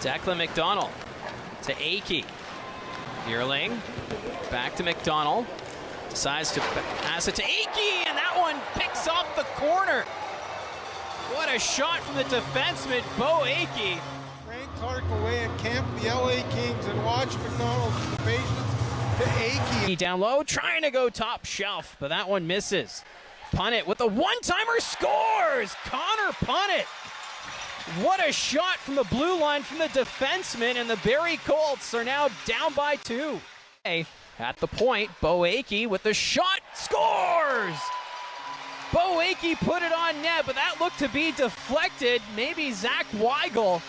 Declan McDonald to Akey. Vierling back to McDonald. Decides to pass it to Akey, and that one picks off the corner. What a shot from the defenseman, Bo Akey. Frank Clark away at camp, the LA Kings, and watch McDonald's patience to Akey. Down low, trying to go top shelf, but that one misses. Punnett with the one-timer, scores! Connor Punnett. What a shot from the blue line from the defenseman, and the Barrie Colts are now down by 2. At the point, Bo Akey with the shot, scores! Bo Akey put it on net, but that looked to be deflected. Maybe Zach Weigel.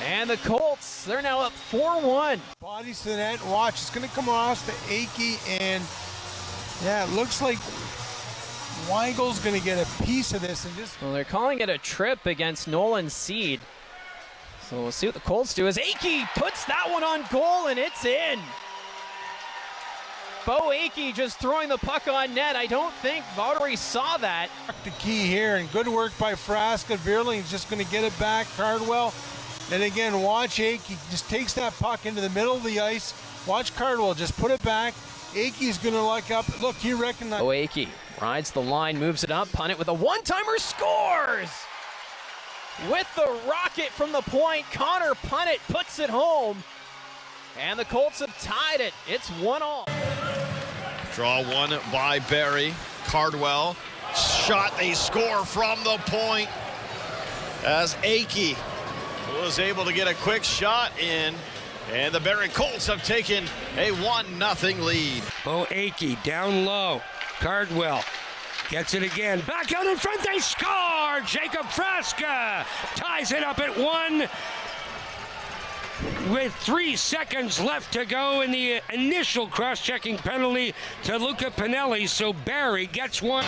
And the Colts, they're now up 4-1. Bodies to the net, and watch, it's going to come across to Akey, and yeah, it looks like Weigel's going to get a piece of this. And just Well, they're calling it a trip against Nolan Seed. So we'll see what the Colts do as Akey puts that one on goal, and it's in. Bo Akey just throwing the puck on net. I don't think Vaudry saw that. the key here, and good work by Frasca. Vierling's just going to get it back. Cardwell, and again, watch Akey just takes that puck into the middle of the ice. Watch Cardwell just put it back. Akey's going to look up. Look, he recognized. Bo Akey rides the line, moves it up. Punnett with a one-timer, scores! With the rocket from the point, Connor Punnett puts it home. And the Colts have tied it. It's 1-1. Draw one by Barrie. Cardwell shot, they score from the point as Akey was able to get a quick shot in, and the Barrie Colts have taken a 1-0 lead. Bo Akey down low. Cardwell gets it again. Back out in front, they score! Jacob Frasca ties it up at 1 with 3 seconds left to go in the initial cross-checking penalty to Luca Pinelli, so Barrie gets one.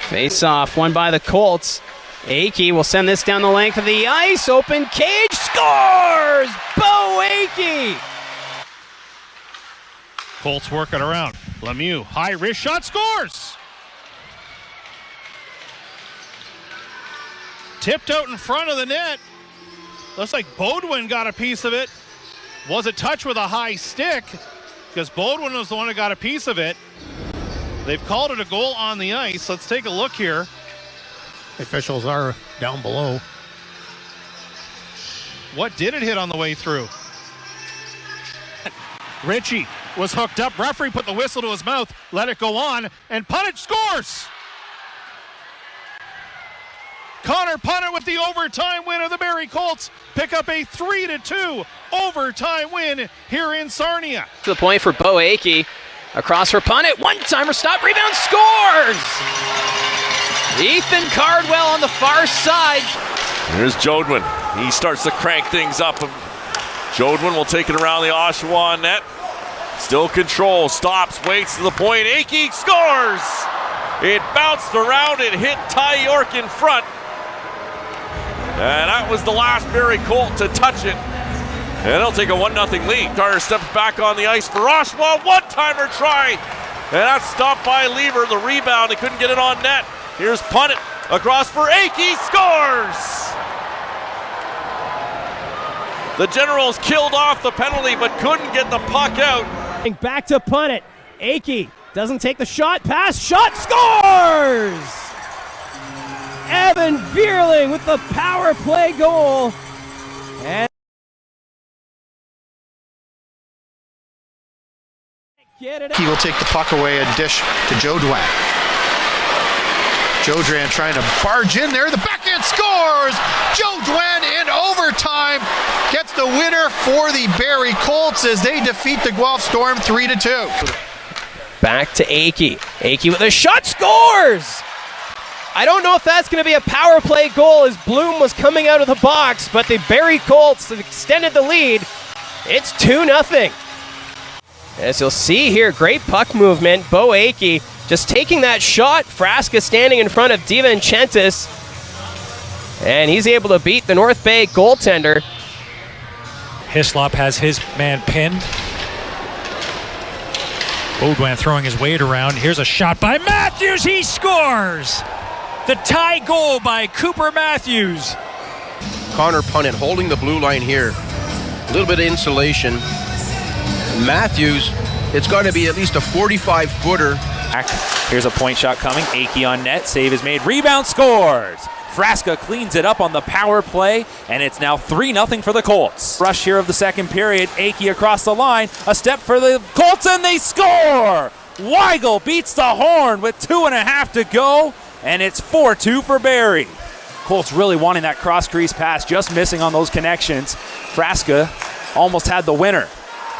Face-off, won by the Colts. Akey will send this down the length of the ice. Open cage, scores! Bo Akey! Colts work it around. Lemieux, high wrist shot, scores! Tipped out in front of the net. Looks like Beaudoin got a piece of it. Was a touch with a high stick, because Beaudoin was the one who got a piece of it. They've called it a goal on the ice. Let's take a look here. Officials are down below. What did it hit on the way through? Ritchie was hooked up. Referee put the whistle to his mouth, let it go on, and Punnett scores! Connor Punnett with the overtime win of the Barrie Colts pick up a 3-2 overtime win here in Sarnia. To the point for Bo Akey. Across for Punnett. One-timer stop, rebound, scores! Ethan Cardwell on the far side. Here's Beaudoin. He starts to crank things up. Beaudoin will take it around the Oshawa net. Still control, stops, waits to the point. Akey scores! It bounced around, it hit Ty York in front. And that was the last Barrie Colt to touch it. And it'll take a 1-0 lead. Carter steps back on the ice for Oshawa. One-timer try. And that's stopped by Lever. The rebound, he couldn't get it on net. Here's Punnett across for Akey, scores! The Generals killed off the penalty but couldn't get the puck out. Back to Punnett. Akey doesn't take the shot. Pass, shot, scores! Evan Vierling with the power play goal. And get it out. He will take the puck away and dish to Jodwan. Jodwan trying to barge in there. The backhand scores! Jodwan in overtime gets the winner for the Barrie Colts as they defeat the Guelph Storm 3-2. Back to Akey. Akey with a shot, scores! I don't know if that's going to be a power play goal as Bloom was coming out of the box, but the Barrie Colts have extended the lead. It's 2-0. As you'll see here, great puck movement. Bo Akey just taking that shot. Frasca standing in front of DiVincentis. And he's able to beat the North Bay goaltender. Hislop has his man pinned. Beaudoin throwing his weight around. Here's a shot by Matthews. He scores! The tie goal by Cooper Matthews. Connor Punnett holding the blue line here. A little bit of insulation. Matthews, it's got to be at least a 45-footer. Here's a point shot coming. Akey on net. Save is made. Rebound, scores. Frasca cleans it up on the power play, and it's now 3-0 for the Colts. Rush here of the second period. Akey across the line. A step for the Colts, and they score! Weigel beats the horn with 2.5 to go, and it's 4-2 for Barrie. Colts really wanting that cross-crease pass, just missing on those connections. Frasca almost had the winner.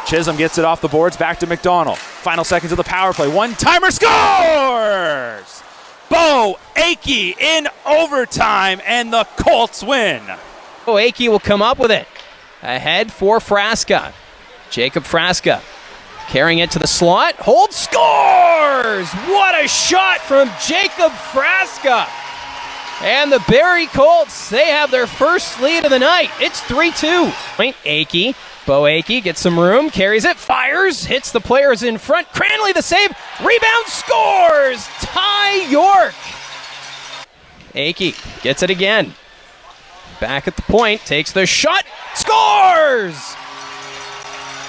Chisholm gets it off the boards, back to McDonald. Final seconds of the power play. One-timer, scores! Bo Akey in overtime, and the Colts win. Oh, Akey will come up with it. Ahead for Frasca. Jacob Frasca carrying it to the slot. Hold, scores! What a shot from Jacob Frasca. And the Barrie Colts, they have their first lead of the night. It's 3-2. Akey. Bo Akey gets some room, carries it, fires, hits the players in front. Cranley the save, rebound, scores! Ty York. Akey gets it again. Back at the point, takes the shot, scores!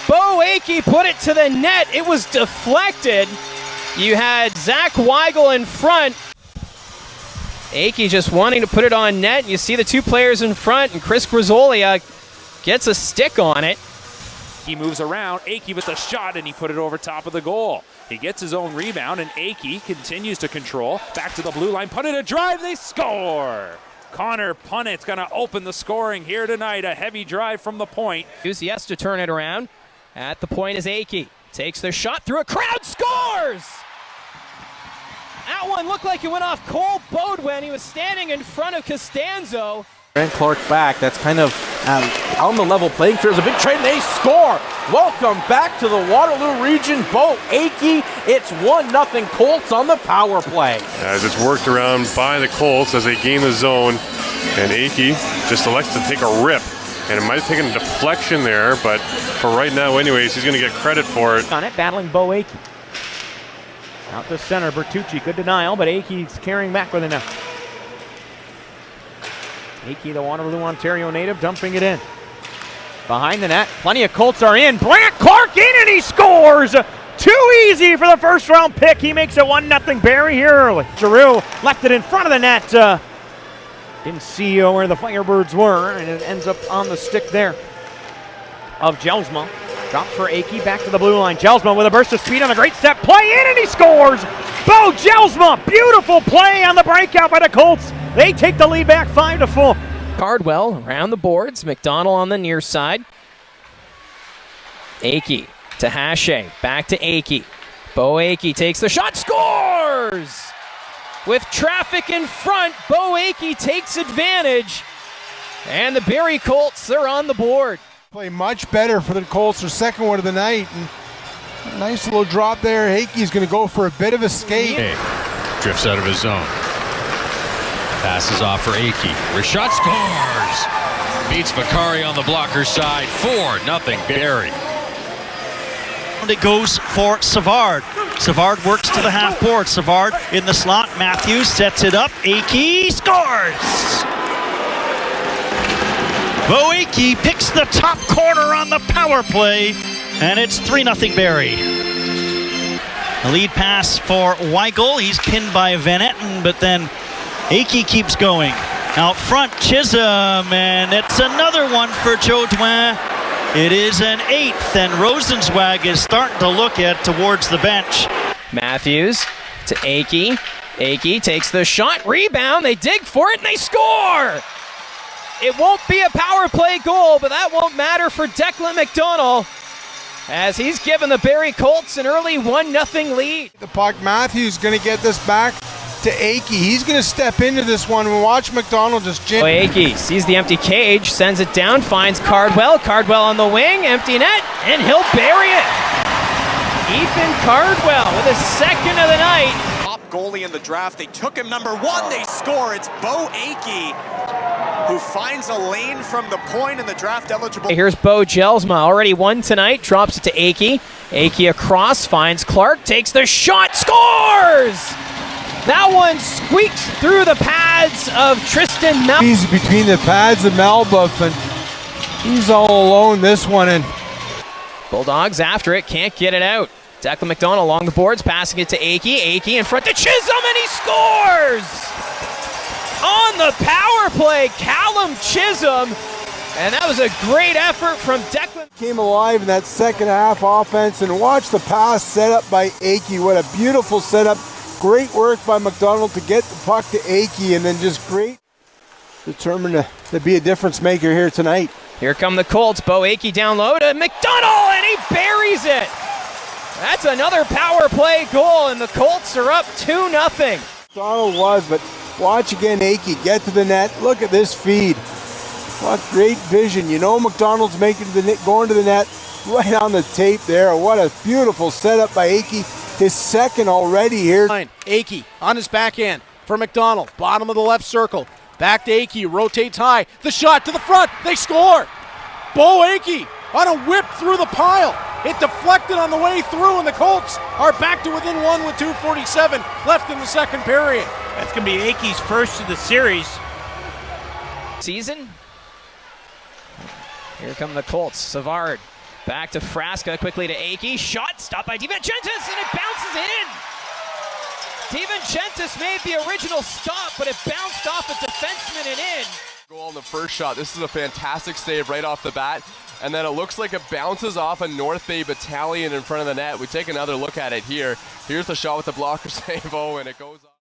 Bo Akey put it to the net. It was deflected. You had Zach Weigel in front. Akey just wanting to put it on net. You see the two players in front, and Chris Grisoli gets a stick on it. He moves around. Akey with the shot, and he put it over top of the goal. He gets his own rebound, and Akey continues to control. Back to the blue line. Punnett a drive. They score. Connor Punnett's going to open the scoring here tonight. A heavy drive from the point. He has to turn it around. At the point is Akey. Takes the shot through a crowd. Scores! That one looked like it went off Cole Beaudoin. He was standing in front of Costanzo. Grant Clark back. That's kind of on the level playing field. There's a big trade, and they score. Welcome back to the Waterloo region. Bo Akey. It's 1-0 Colts on the power play. As it's worked around by the Colts as they gain the zone, and Akey just elects to take a rip. And it might have taken a deflection there, but for right now anyways, he's going to get credit for it. On it, battling Bo Akey. Out the center, Bertucci, good denial, but Akey's carrying back with it now. Akey, the Waterloo, Ontario native, dumping it in. Behind the net, plenty of Colts are in. Grant Clark in, and he scores! Too easy for the first round pick. He makes it 1-0 Barrie here early. Giroux left it in front of the net. Didn't see where the Firebirds were, and it ends up on the stick there of Jelsma. Drops for Akey, back to the blue line. Jelsma with a burst of speed on a great step. Play in, and he scores! Bo Jelsma, beautiful play on the breakout by the Colts. They take the lead back 5-4. Cardwell around the boards. McDonald on the near side. Akey to Hache. Back to Akey. Bo Akey takes the shot. Scores! With traffic in front, Bo Akey takes advantage. And the Barrie Colts, they're on the board. Play much better for the Colts, their second one of the night. And a nice little drop there. Akey's going to go for a bit of a skate. Drifts out of his zone. Passes off for Akey. Rashad scores! Beats Vakari on the blocker side. 4-0 Barrie. It goes for Savard. Savard works to the half board. Savard in the slot. Matthews sets it up. Akey scores! Bo Akey picks the top corner on the power play, and it's 3-0 Barrie. The lead pass for Weigel. He's pinned by Van-Etten, but then Akey keeps going. Out front, Chisholm, and it's another one for Jodoin. It is an 8th, and Rosenzweig is starting to look at towards the bench. Matthews to Akey. Akey takes the shot, rebound, they dig for it, and they score! It won't be a power play goal, but that won't matter for Declan McDonald as he's given the Barrie Colts an early 1-0 lead. The puck, Matthews going to get this back to Akey. He's going to step into this one and watch McDonald just jam. Akey sees the empty cage, sends it down, finds Cardwell. Cardwell on the wing, empty net, and he'll bury it. Ethan Cardwell with his second of the night. Top goalie in the draft. They took him number 1. They score. It's Bo Akey who finds a lane from the point in the draft eligible. Here's Bo Jelsma, already won tonight, drops it to Akey. Akey across, finds Clark, takes the shot, scores! That one squeaks through the pads of Tristan Malbuff. He's between the pads of Malbuff, and he's all alone this one. And Bulldogs after it, can't get it out. Declan McDonald along the boards, passing it to Akey. Akey in front to Chisholm, and he scores! On the power play, Callum Chisholm. And that was a great effort from Declan. Came alive in that second half offense, and watch the pass set up by Akey. What a beautiful setup. Great work by McDonald to get the puck to Akey, and then just great. Determined to be a difference maker here tonight. Here come the Colts. Bo Akey down low to McDonald, and he buries it. That's another power play goal, and the Colts are up 2-0. McDonald was, but watch again Akey get to the net. Look at this feed. What great vision. You know McDonald's making the net, going to the net right on the tape there. What a beautiful setup by Akey. His second already here. Akey on his backhand for McDonald. Bottom of the left circle. Back to Akey. Rotates high. The shot to the front. They score. Bo Akey on a whip through the pile. It deflected on the way through, and the Colts are back to within one with 2:47 left in the second period. That's going to be Akey's first of the series. Season. Here come the Colts. Savard back to Frasca, quickly to Akey. Shot stopped by DiVincentis, and it bounces in. DiVincentis made the original stop, but it bounced off a defenseman and in. Goal on the first shot. This is a fantastic save right off the bat. And then it looks like it bounces off a North Bay Battalion in front of the net. We take another look at it here. Here's the shot with the blocker save, and it goes off.